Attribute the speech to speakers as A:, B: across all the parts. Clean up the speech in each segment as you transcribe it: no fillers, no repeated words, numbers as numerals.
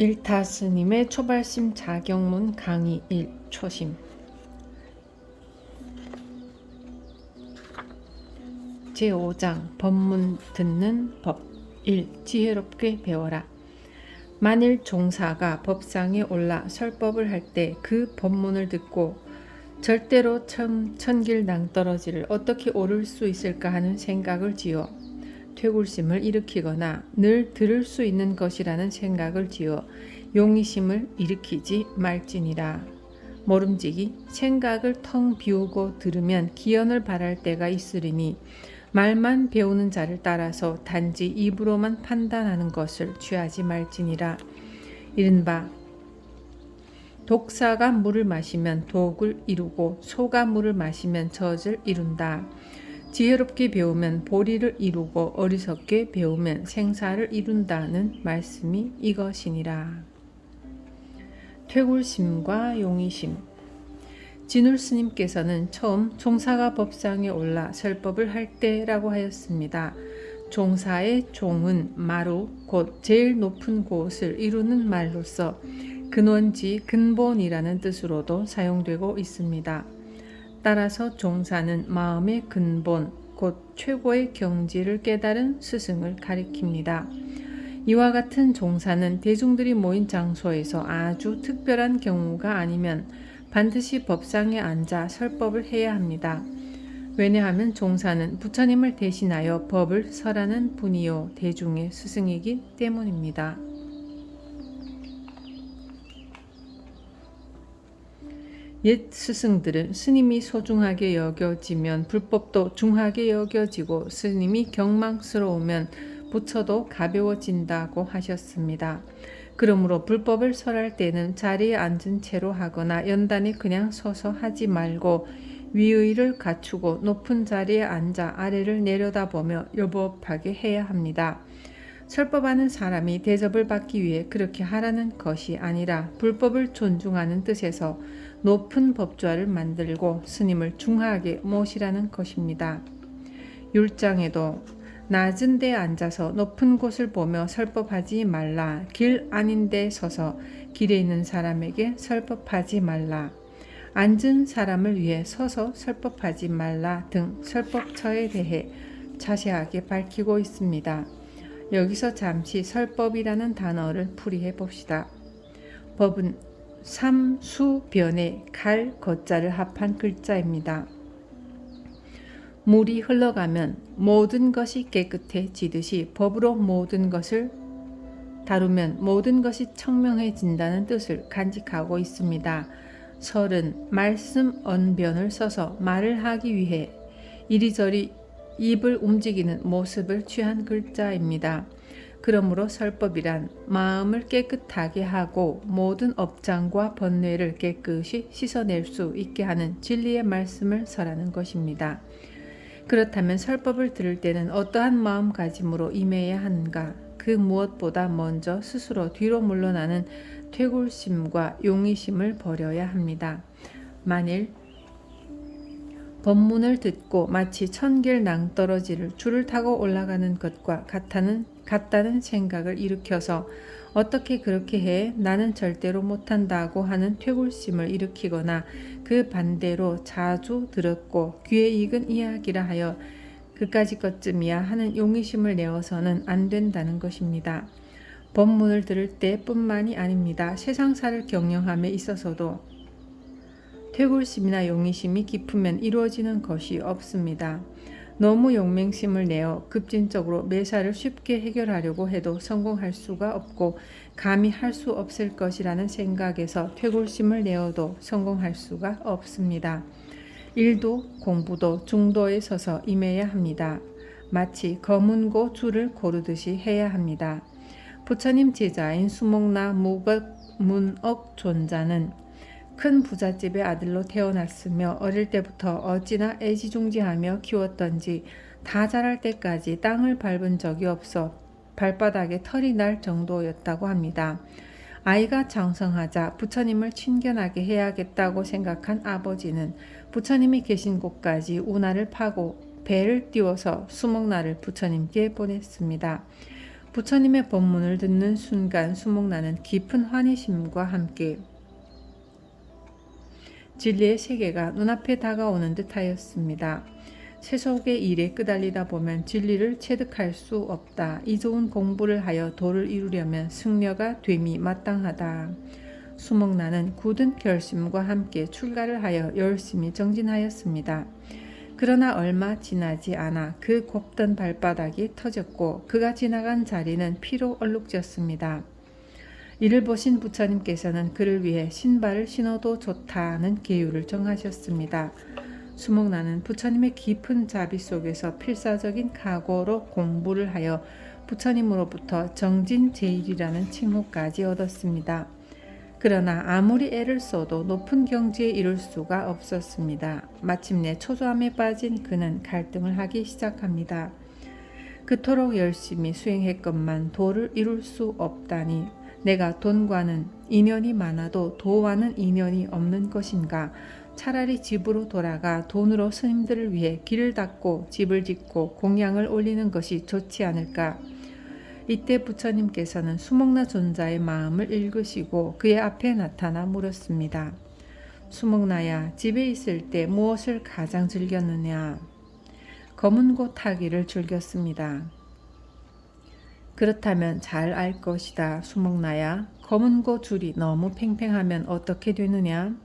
A: 일타 스님의 초발심 자경문 강의 1 초심. 제5장 법문 듣는 법 1. 지혜롭게 배워라. 만일 종사가 법상에 올라 설법을 할 때 그 법문을 듣고 절대로 천길 낭떠러지를 어떻게 오를 수 있을까 하는 생각을 지어 퇴굴심을 일으키거나 늘 들을 수 있는 것이라는 생각을 지어 용의심을 일으키지 말지니라. 모름지기 생각을 텅 비우고 들으면 기연을 바랄 때가 있으리니 말만 배우는 자를 따라서 단지 입으로만 판단하는 것을 취하지 말지니라. 이른바 독사가 물을 마시면 독을 이루고 소가 물을 마시면 젖을 이룬다. 지혜롭게 배우면 보리를 이루고 어리석게 배우면 생사를 이룬다는 말씀이 이것이니라. 퇴굴심과 용의심. 진울 스님께서는 처음 종사가 법상에 올라 설법을 할 때라고 하였습니다. 종사의 종은 마루, 곧 제일 높은 곳을 이루는 말로서 근원지 근본이라는 뜻으로도 사용되고 있습니다. 따라서 종사는 마음의 근본, 곧 최고의 경지를 깨달은 스승을 가리킵니다. 이와 같은 종사는 대중들이 모인 장소에서 아주 특별한 경우가 아니면 반드시 법상에 앉아 설법을 해야 합니다. 왜냐하면 종사는 부처님을 대신하여 법을 설하는 분이요 대중의 스승이기 때문입니다. 옛 스승들은 스님이 소중하게 여겨지면 불법도 중하게 여겨지고 스님이 경망스러우면 부처도 가벼워진다고 하셨습니다. 그러므로 불법을 설할 때는 자리에 앉은 채로 하거나 연단에 그냥 서서 하지 말고 위의를 갖추고 높은 자리에 앉아 아래를 내려다보며 여법하게 해야 합니다. 설법하는 사람이 대접을 받기 위해 그렇게 하라는 것이 아니라 불법을 존중하는 뜻에서 높은 법좌를 만들고 스님을 중하게 모시라는 것입니다. 율장에도 낮은 데 앉아서 높은 곳을 보며 설법하지 말라. 길 아닌 데 서서 길에 있는 사람에게 설법하지 말라. 앉은 사람을 위해 서서 설법하지 말라 등 설법처에 대해 자세하게 밝히고 있습니다. 여기서 잠시 설법이라는 단어를 풀이해 봅시다. 법은 삼수변에 갈, 거자를 합한 글자입니다. 물이 흘러가면 모든 것이 깨끗해지듯이 법으로 모든 것을 다루면 모든 것이 청명해진다는 뜻을 간직하고 있습니다. 설은 말씀 언변을 써서 말을 하기 위해 이리저리 입을 움직이는 모습을 취한 글자입니다. 그러므로 설법이란 마음을 깨끗하게 하고 모든 업장과 번뇌를 깨끗이 씻어낼 수 있게 하는 진리의 말씀을 설하는 것입니다. 그렇다면 설법을 들을 때는 어떠한 마음가짐으로 임해야 하는가? 그 무엇보다 먼저 스스로 뒤로 물러나는 퇴굴심과 용의심을 버려야 합니다. 만일 법문을 듣고 마치 천길 낭떠러지를 줄을 타고 올라가는 것과 같다는 생각을 일으켜서 어떻게 그렇게 해? 나는 절대로 못한다고 하는 퇴굴심을 일으키거나 그 반대로 자주 들었고 귀에 익은 이야기라 하여 그까지 것쯤이야 하는 용의심을 내어서는 안 된다는 것입니다. 법문을 들을 때뿐만이 아닙니다. 세상사를 경영함에 있어서도 퇴굴심이나 용의심이 깊으면 이루어지는 것이 없습니다. 너무 용맹심을 내어 급진적으로 매사를 쉽게 해결하려고 해도 성공할 수가 없고 감히 할 수 없을 것이라는 생각에서 퇴굴심을 내어도 성공할 수가 없습니다. 일도 공부도 중도에 서서 임해야 합니다. 마치 검은고 줄을 고르듯이 해야 합니다. 부처님 제자인 수목나 문억 존자는 큰 부잣집의 아들로 태어났으며 어릴 때부터 어찌나 애지중지하며 키웠던지 다 자랄 때까지 땅을 밟은 적이 없어 발바닥에 털이 날 정도였다고 합니다. 아이가 장성하자 부처님을 친견하게 해야겠다고 생각한 아버지는 부처님이 계신 곳까지 운하를 파고 배를 띄워서 수목날을 부처님께 보냈습니다. 부처님의 법문을 듣는 순간 수목나는 깊은 환희심과 함께 진리의 세계가 눈앞에 다가오는 듯하였습니다. 세속의 일에 끄달리다 보면 진리를 체득할 수 없다. 이 좋은 공부를 하여 도를 이루려면 승려가 됨이 마땅하다. 수목나는 굳은 결심과 함께 출가를 하여 열심히 정진하였습니다. 그러나 얼마 지나지 않아 그 곱던 발바닥이 터졌고 그가 지나간 자리는 피로 얼룩졌습니다. 이를 보신 부처님께서는 그를 위해 신발을 신어도 좋다는 계율을 정하셨습니다. 수목나는 부처님의 깊은 자비 속에서 필사적인 각오로 공부를 하여 부처님으로부터 정진제일이라는 칭호까지 얻었습니다. 그러나 아무리 애를 써도 높은 경지에 이를 수가 없었습니다. 마침내 초조함에 빠진 그는 갈등을 하기 시작합니다. 그토록 열심히 수행했건만 도를 이룰 수 없다니 내가 돈과는 인연이 많아도 도와는 인연이 없는 것인가? 차라리 집으로 돌아가 돈으로 스님들을 위해 길을 닦고 집을 짓고 공양을 올리는 것이 좋지 않을까? 이때 부처님께서는 수목나 존자의 마음을 읽으시고 그의 앞에 나타나 물었습니다. 수목나야, 집에 있을 때 무엇을 가장 즐겼느냐? 검은 고 타기를 즐겼습니다. 그렇다면 잘 알 것이다. 수목나야, 검은 고 줄이 너무 팽팽하면 어떻게 되느냐?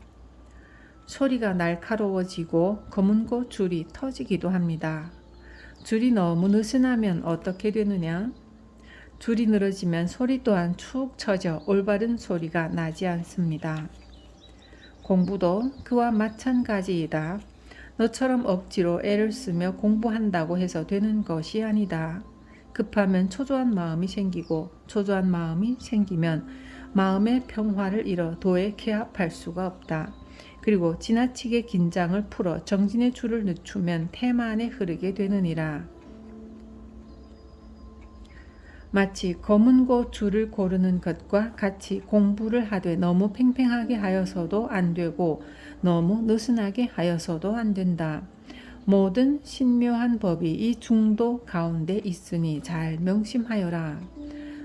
A: 소리가 날카로워지고 검은 고 줄이 터지기도 합니다. 줄이 너무 느슨하면 어떻게 되느냐? 줄이 늘어지면 소리 또한 축 처져 올바른 소리가 나지 않습니다. 공부도 그와 마찬가지이다. 너처럼 억지로 애를 쓰며 공부한다고 해서 되는 것이 아니다. 급하면 초조한 마음이 생기고 초조한 마음이 생기면 마음의 평화를 잃어 도에 개합할 수가 없다. 그리고 지나치게 긴장을 풀어 정진의 줄을 늦추면 태만에 흐르게 되느니라. 마치 검은 고 줄을 고르는 것과 같이 공부를 하되 너무 팽팽하게 하여서도 안 되고 너무 느슨하게 하여서도 안 된다. 모든 신묘한 법이 이 중도 가운데 있으니 잘 명심하여라.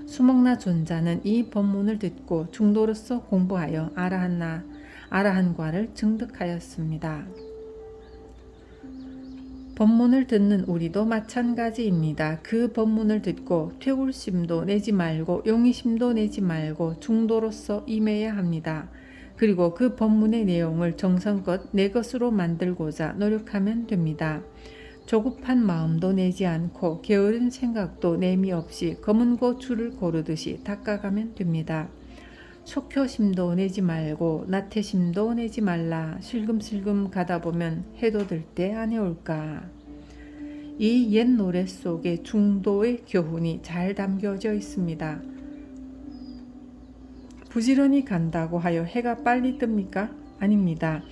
A: 수목나 존자는 이 법문을 듣고 중도로서 공부하여 아라한과를 증득하였습니다. 법문을 듣는 우리도 마찬가지입니다. 그 법문을 듣고 퇴굴심도 내지 말고 용의심도 내지 말고 중도로서 임해야 합니다. 그리고 그 법문의 내용을 정성껏 내 것으로 만들고자 노력하면 됩니다. 조급한 마음도 내지 않고 게으른 생각도 내미 없이 검은 고 줄을 고르듯이 닦아가면 됩니다. 속효심도 내지 말고 나태심도 내지 말라. 슬금슬금 가다 보면 해도 들 때 아니올까. 이 옛 노래 속에 중도의 교훈이 잘 담겨져 있습니다. 부지런히 간다고 하여 해가 빨리 뜹니까? 아닙니다.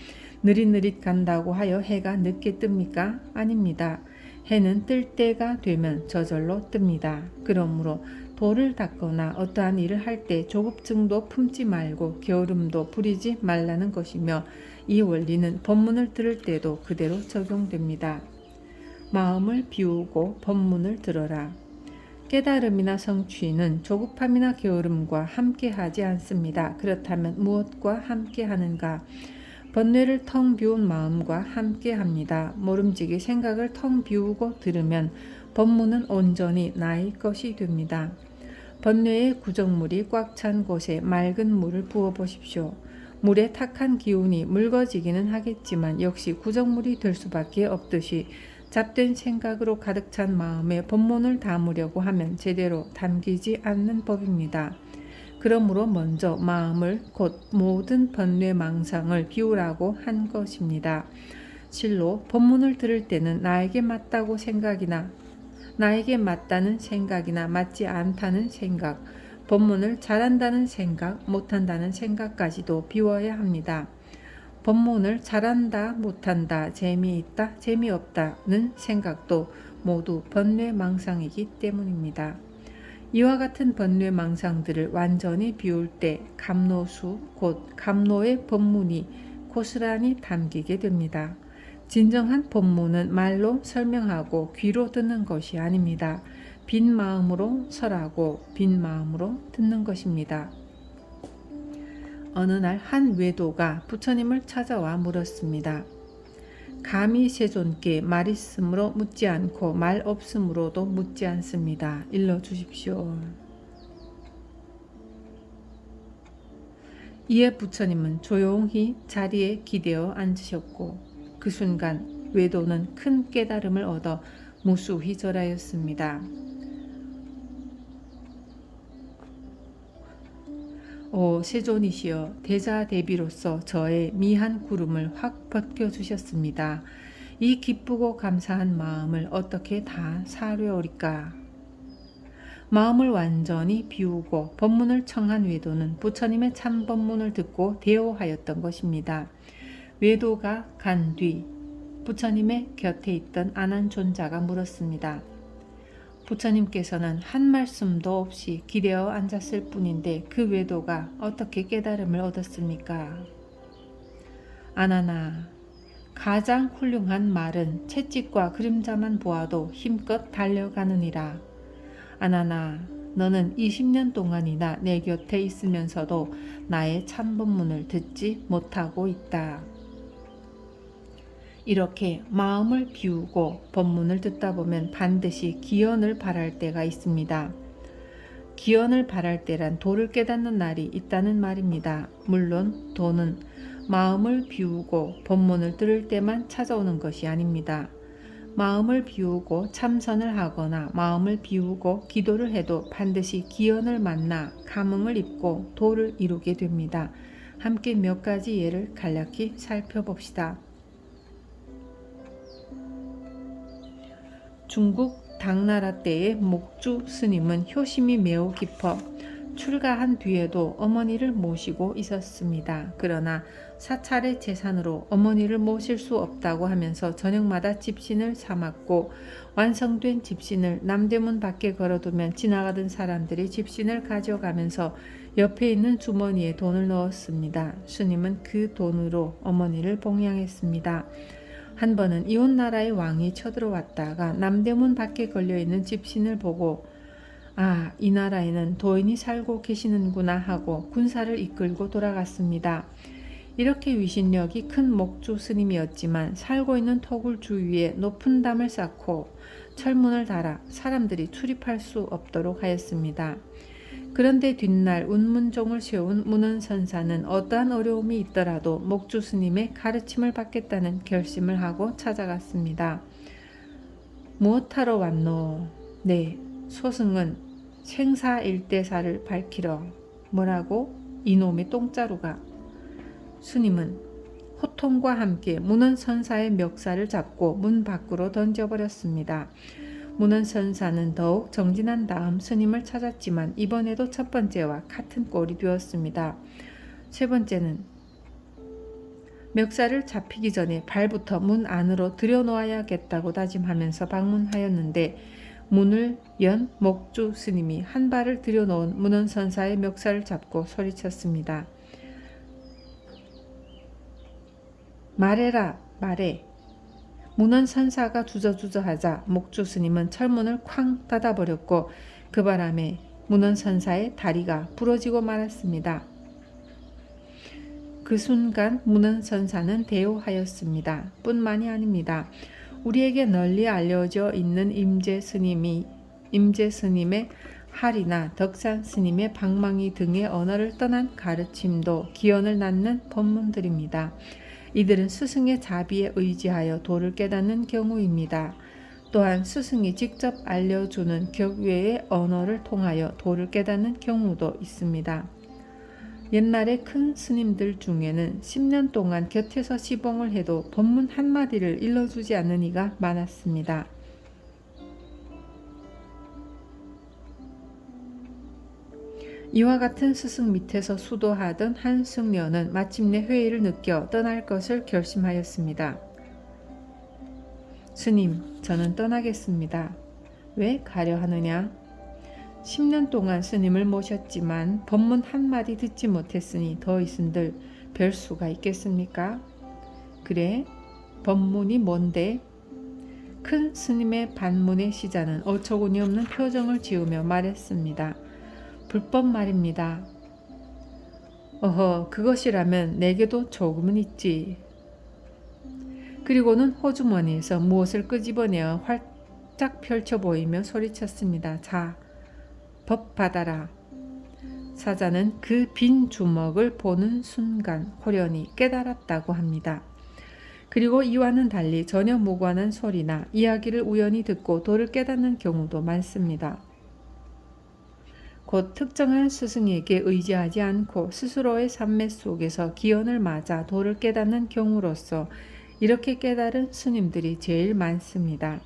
A: 느릿느릿 간다고 하여 해가 늦게 뜹니까? 아닙니다. 해는 뜰 때가 되면 저절로 뜹니다. 그러므로 도를 닦거나 어떠한 일을 할 때 조급증도 품지 말고 게으름도 부리지 말라는 것이며 이 원리는 법문을 들을 때도 그대로 적용됩니다. 마음을 비우고 법문을 들어라. 깨달음이나 성취는 조급함이나 게으름과 함께하지 않습니다. 그렇다면 무엇과 함께하는가? 번뇌를 텅 비운 마음과 함께합니다. 모름지기 생각을 텅 비우고 들으면 법문은 온전히 나의 것이 됩니다. 번뇌의 구정물이 꽉 찬 곳에 맑은 물을 부어 보십시오. 물에 탁한 기운이 묽어지기는 하겠지만 역시 구정물이 될 수밖에 없듯이 잡된 생각으로 가득 찬 마음에 법문을 담으려고 하면 제대로 담기지 않는 법입니다. 그러므로 먼저 마음을 곧 모든 번뇌 망상을 비우라고 한 것입니다. 실로 법문을 들을 때는 나에게 맞다고 생각이나 나에게 맞다는 생각이나 맞지 않다는 생각, 법문을 잘한다는 생각, 못한다는 생각까지도 비워야 합니다. 법문을 잘한다, 못한다, 재미있다, 재미없다는 생각도 모두 번뇌망상이기 때문입니다. 이와 같은 번뇌망상들을 완전히 비울 때 감노수, 곧 감노의 법문이 고스란히 담기게 됩니다. 진정한 법문은 말로 설명하고 귀로 듣는 것이 아닙니다. 빈 마음으로 설하고 빈 마음으로 듣는 것입니다. 어느 날 한 외도가 부처님을 찾아와 물었습니다. 감히 세존께 말 있으므로 묻지 않고 말 없으므로도 묻지 않습니다. 일러 주십시오. 이에 부처님은 조용히 자리에 기대어 앉으셨고 그 순간 외도는 큰 깨달음을 얻어 무수히 절하였습니다. 오 세존이시여, 대자대비로서 저의 미한 구름을 확 벗겨주셨습니다. 이 기쁘고 감사한 마음을 어떻게 다 사려오리까? 마음을 완전히 비우고 법문을 청한 외도는 부처님의 참 법문을 듣고 대오하였던 것입니다. 외도가 간 뒤 부처님의 곁에 있던 아난존자가 물었습니다. 부처님께서는 한 말씀도 없이 기대어 앉았을 뿐인데 그 외도가 어떻게 깨달음을 얻었습니까? 아나나, 가장 훌륭한 말은 채찍과 그림자만 보아도 힘껏 달려가느니라. 아나나, 너는 20년 동안이나 내 곁에 있으면서도 나의 참법문을 듣지 못하고 있다. 이렇게 마음을 비우고 법문을 듣다 보면 반드시 기연을 바랄 때가 있습니다. 기연을 바랄 때란 도를 깨닫는 날이 있다는 말입니다. 물론 도는 마음을 비우고 법문을 들을 때만 찾아오는 것이 아닙니다. 마음을 비우고 참선을 하거나 마음을 비우고 기도를 해도 반드시 기연을 만나 감흥을 입고 도를 이루게 됩니다. 함께 몇 가지 예를 간략히 살펴봅시다. 중국 당나라 때의 목주 스님은 효심이 매우 깊어 출가한 뒤에도 어머니를 모시고 있었습니다. 그러나 사찰의 재산으로 어머니를 모실 수 없다고 하면서 저녁마다 집신을 삼았고 완성된 집신을 남대문 밖에 걸어두면 지나가던 사람들이 집신을 가져가면서 옆에 있는 주머니에 돈을 넣었습니다. 스님은 그 돈으로 어머니를 봉양했습니다. 한 번은 이웃나라의 왕이 쳐들어왔다가 남대문 밖에 걸려있는 집신을 보고 아, 이 나라에는 도인이 살고 계시는구나 하고 군사를 이끌고 돌아갔습니다. 이렇게 위신력이 큰 목주 스님이었지만 살고 있는 토굴 주위에 높은 담을 쌓고 철문을 달아 사람들이 출입할 수 없도록 하였습니다. 그런데 뒷날 운문종을 세운 문헌선사는 어떠한 어려움이 있더라도 목주 스님의 가르침을 받겠다는 결심을 하고 찾아갔습니다. 무엇하러 왔노? 네, 소승은 생사일대사를 밝히러. 뭐라고? 이놈의 똥자루가. 스님은 호통과 함께 문헌선사의 멱살을 잡고 문 밖으로 던져버렸습니다. 문헌선사는 더욱 정진한 다음 스님을 찾았지만 이번에도 첫 번째와 같은 꼴이 되었습니다. 세 번째는 멱살을 잡히기 전에 발부터 문 안으로 들여놓아야겠다고 다짐하면서 방문하였는데 문을 연 목주 스님이 한 발을 들여놓은 문헌선사의 멱살을 잡고 소리쳤습니다. 말해라, 말해. 문헌선사가 주저주저하자 목주 스님은 철문을 쾅 닫아버렸고 그 바람에 문헌선사의 다리가 부러지고 말았습니다. 그 순간 문헌선사는 대오하였습니다. 뿐만이 아닙니다. 우리에게 널리 알려져 있는 임재 스님의 할이나 덕산 스님의 방망이 등의 언어를 떠난 가르침도 기원을 낳는 법문들입니다. 이들은 스승의 자비에 의지하여 도를 깨닫는 경우입니다. 또한 스승이 직접 알려주는 격외의 언어를 통하여 도를 깨닫는 경우도 있습니다. 옛날에 큰 스님들 중에는 10년 동안 곁에서 시봉을 해도 법문 한마디를 일러주지 않는 이가 많았습니다. 이와 같은 스승 밑에서 수도하던 한 승려는 마침내 회의를 느껴 떠날 것을 결심하였습니다. 스님, 저는 떠나겠습니다. 왜 가려 하느냐? 10년 동안 스님을 모셨지만 법문 한마디 듣지 못했으니 더 있은들 별 수가 있겠습니까? 그래? 법문이 뭔데? 큰 스님의 반문의 시자는 어처구니 없는 표정을 지으며 말했습니다. 불법 말입니다. 어허, 그것이라면 내게도 조금은 있지. 그리고는 호주머니에서 무엇을 끄집어내어 활짝 펼쳐 보이며 소리쳤습니다. 자, 법 받아라. 사자는 그 빈 주먹을 보는 순간 호련히 깨달았다고 합니다. 그리고 이와는 달리 전혀 무관한 소리나 이야기를 우연히 듣고 도를 깨닫는 경우도 많습니다. 곧 특정한 스승에게 의지하지 않고 스스로의 삶의 속에서 기원을 맞아 도를 깨닫는 경우로서 이렇게 깨달은 스님들이 제일 많습니다.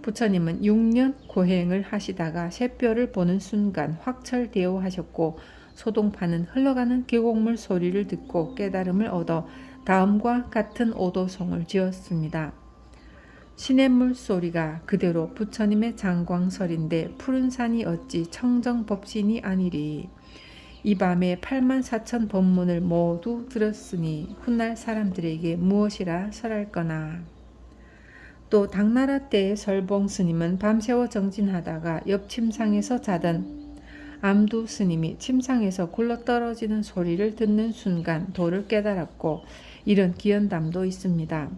A: 부처님은 6년 고행을 하시다가 샛별을 보는 순간 확철대오 하셨고 소동파는 흘러가는 계곡물 소리를 듣고 깨달음을 얻어 다음과 같은 오도송을 지었습니다. 시냇물 소리가 그대로 부처님의 장광설인데 푸른 산이 어찌 청정법신이 아니리. 이 밤에 84,000 법문을 모두 들었으니 훗날 사람들에게 무엇이라 설할거나. 또 당나라 때의 설봉 스님은 밤새워 정진하다가 옆 침상에서 자던 암두 스님이 침상에서 굴러떨어지는 소리를 듣는 순간 도를 깨달았고 이런 기연담도 있습니다.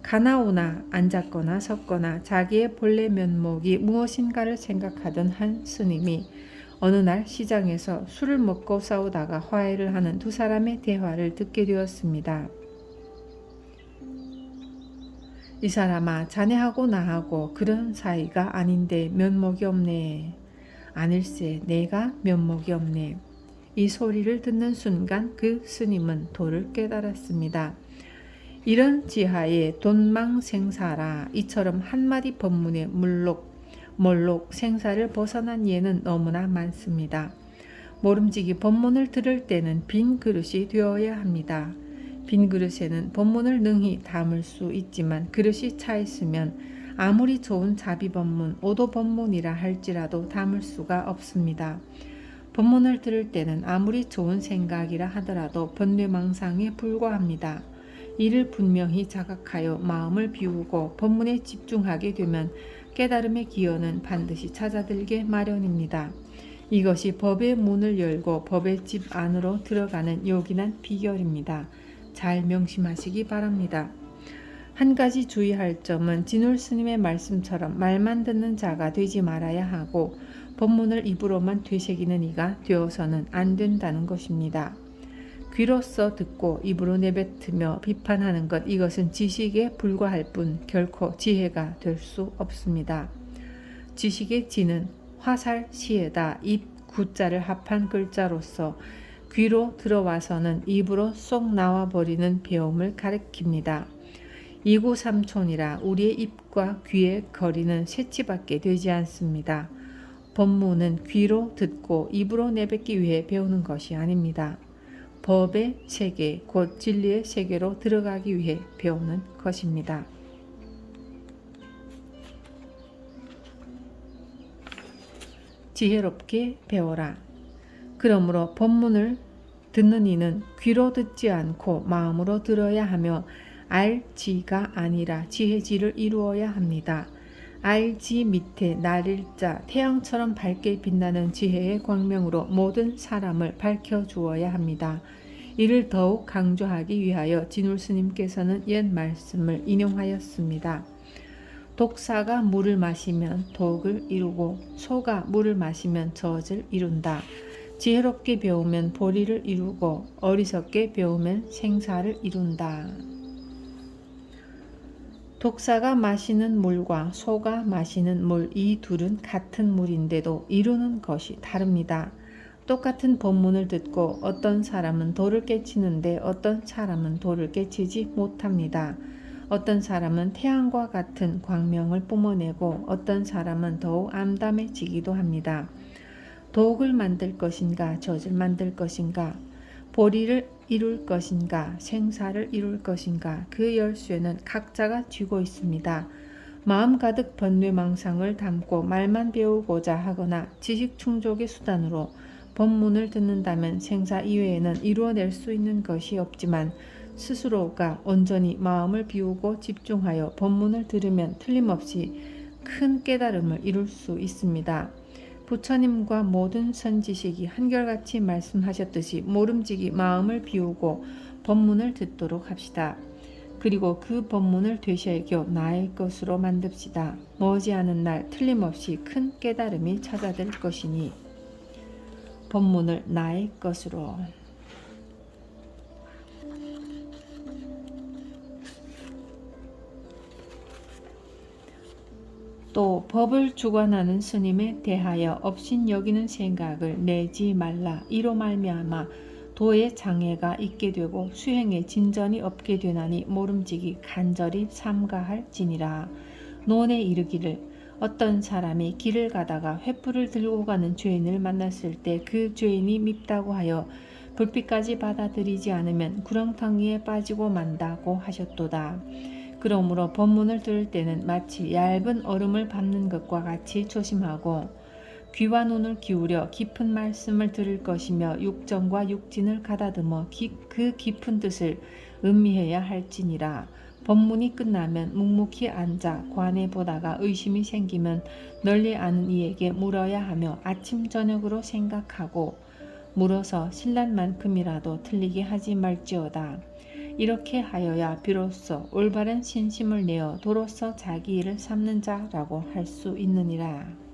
A: 가나오나 앉았거나 섰거나 자기의 본래 면목이 무엇인가를 생각하던 한 스님이 어느 날 시장에서 술을 먹고 싸우다가 화해를 하는 두 사람의 대화를 듣게 되었습니다. 이 사람아, 자네하고 나하고 그런 사이가 아닌데 면목이 없네. 아닐세, 내가 면목이 없네. 이 소리를 듣는 순간 그 스님은 도를 깨달았습니다. 이런 지하에 돈망생사라 이처럼 한마디 법문의 몰록 생사를 벗어난 예는 너무나 많습니다. 모름지기 법문을 들을 때는 빈 그릇이 되어야 합니다. 빈 그릇에는 법문을 능히 담을 수 있지만 그릇이 차 있으면 아무리 좋은 자비법문, 오도법문이라 할지라도 담을 수가 없습니다. 법문을 들을 때는 아무리 좋은 생각이라 하더라도 번뇌망상에 불과합니다. 이를 분명히 자각하여 마음을 비우고 법문에 집중하게 되면 깨달음의 기원은 반드시 찾아들게 마련입니다. 이것이 법의 문을 열고 법의 집 안으로 들어가는 요긴한 비결입니다. 잘 명심하시기 바랍니다. 한 가지 주의할 점은 진울 스님의 말씀처럼 말만 듣는 자가 되지 말아야 하고 법문을 입으로만 되새기는 이가 되어서는 안 된다는 것입니다. 귀로써 듣고 입으로 내뱉으며 비판하는 것, 이것은 지식에 불과할 뿐 결코 지혜가 될 수 없습니다. 지식의 지는 화살시에다 입 구자를 합한 글자로서 귀로 들어와서는 입으로 쏙 나와버리는 배움을 가리킵니다. 이구삼촌이라 우리의 입과 귀의 거리는 세치밖에 되지 않습니다. 법문은 귀로 듣고 입으로 내뱉기 위해 배우는 것이 아닙니다. 법의 세계, 곧 진리의 세계로 들어가기 위해 배우는 것입니다. 지혜롭게 배워라. 그러므로 법문을 듣는 이는 귀로 듣지 않고 마음으로 들어야 하며 알지가 아니라 지혜지를 이루어야 합니다. 알지 밑에 날일자 태양처럼 밝게 빛나는 지혜의 광명으로 모든 사람을 밝혀주어야 합니다. 이를 더욱 강조하기 위하여 진울 스님께서는 옛 말씀을 인용하였습니다. 독사가 물을 마시면 독을 이루고 소가 물을 마시면 젖을 이룬다. 지혜롭게 배우면 보리를 이루고 어리석게 배우면 생사를 이룬다. 독사가 마시는 물과 소가 마시는 물, 이 둘은 같은 물인데도 이루는 것이 다릅니다. 똑같은 법문을 듣고 어떤 사람은 도를 깨치는데 어떤 사람은 도를 깨치지 못합니다. 어떤 사람은 태양과 같은 광명을 뿜어내고 어떤 사람은 더욱 암담해지기도 합니다. 독을 만들 것인가, 젖을 만들 것인가, 보리를 이룰 것인가, 생사를 이룰 것인가, 그 열쇠는 각자가 쥐고 있습니다. 마음 가득 번뇌망상을 담고 말만 배우고자 하거나 지식 충족의 수단으로 법문을 듣는다면 생사 이외에는 이루어낼 수 있는 것이 없지만 스스로가 온전히 마음을 비우고 집중하여 법문을 들으면 틀림없이 큰 깨달음을 이룰 수 있습니다. 부처님과 모든 선지식이 한결같이 말씀하셨듯이 모름지기 마음을 비우고 법문을 듣도록 합시다. 그리고 그 법문을 되새겨 나의 것으로 만듭시다. 머지않은 날 틀림없이 큰 깨달음이 찾아들 것이니 법문을 나의 것으로. 또 법을 주관하는 스님에 대하여 업신여기는 생각을 내지 말라. 이로 말미암아 도에 장애가 있게 되고 수행에 진전이 없게 되나니 모름지기 간절히 삼가할지니라. 논에 이르기를 어떤 사람이 길을 가다가 횃불을 들고 가는 죄인을 만났을 때 그 죄인이 밉다고 하여 불빛까지 받아들이지 않으면 구렁텅이에 빠지고 만다고 하셨도다. 그러므로 법문을 들을 때는 마치 얇은 얼음을 밟는 것과 같이 조심하고 귀와 눈을 기울여 깊은 말씀을 들을 것이며 육정과 육진을 가다듬어 그 깊은 뜻을 음미해야 할지니라. 법문이 끝나면 묵묵히 앉아 관에 보다가 의심이 생기면 널리 아는 이에게 물어야 하며 아침 저녁으로 생각하고 물어서 신랄만큼이라도 틀리게 하지 말지어다. 이렇게 하여야 비로소 올바른 신심을 내어 도로서 자기 일을 삼는 자라고 할 수 있느니라.